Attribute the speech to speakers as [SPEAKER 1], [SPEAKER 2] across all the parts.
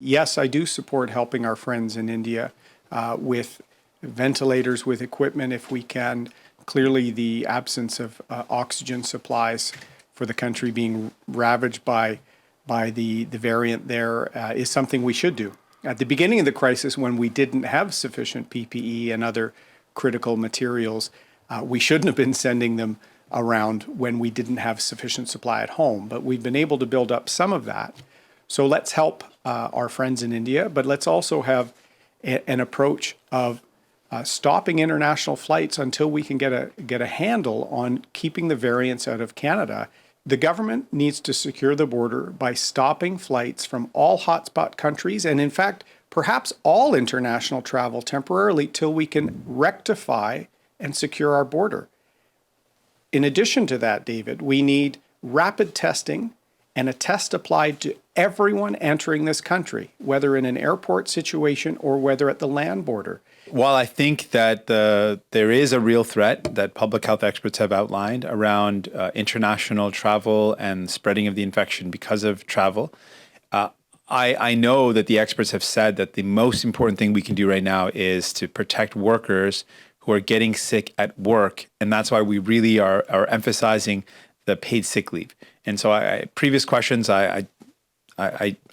[SPEAKER 1] Yes, I do support helping our friends in India with ventilators, with equipment if we can. Clearly, the absence of oxygen supplies for the country being ravaged by the variant there is something we should do. At the beginning of the crisis, when we didn't have sufficient PPE and other critical materials, we shouldn't have been sending them around when we didn't have sufficient supply at home. But we've been able to build up some of that. So let's help our friends in India, but let's also have an approach of stopping international flights until we can get a handle on keeping the variants out of Canada. The government needs to secure the border by stopping flights from all hotspot countries and, in fact, perhaps all international travel temporarily till we can rectify and secure our border. In addition to that, David, we need rapid testing and a test applied to everyone entering this country, whether in an airport situation or whether at the land border.
[SPEAKER 2] While I think that there is a real threat that public health experts have outlined around international travel and spreading of the infection because of travel, I know that the experts have said that the most important thing we can do right now is to protect workers who are getting sick at work. And that's why we really are emphasizing the paid sick leave. And so previous questions, I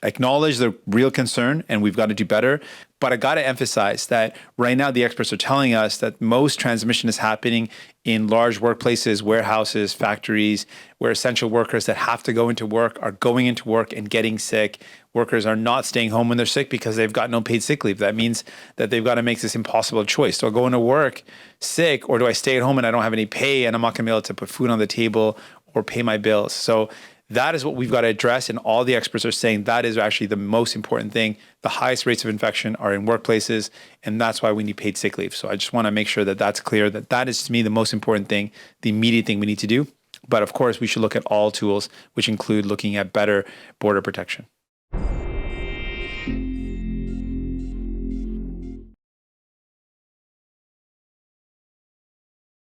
[SPEAKER 2] acknowledge the real concern and we've got to do better. But I got to emphasize that right now the experts are telling us that most transmission is happening in large workplaces, warehouses, factories, where essential workers that have to go into work are going into work and getting sick. Workers are not staying home when they're sick because they've got no paid sick leave. That means that they've got to make this impossible choice. Do I go into work sick or do I stay at home and I don't have any pay and I'm not going to be able to put food on the table or pay my bills? So that is what we've got to address. And all the experts are saying that is actually the most important thing. The highest rates of infection are in workplaces, and that's why we need paid sick leave. So I just want to make sure that that's clear, that that is to me the most important thing, the immediate thing we need to do. But of course, we should look at all tools, which include looking at better border protection.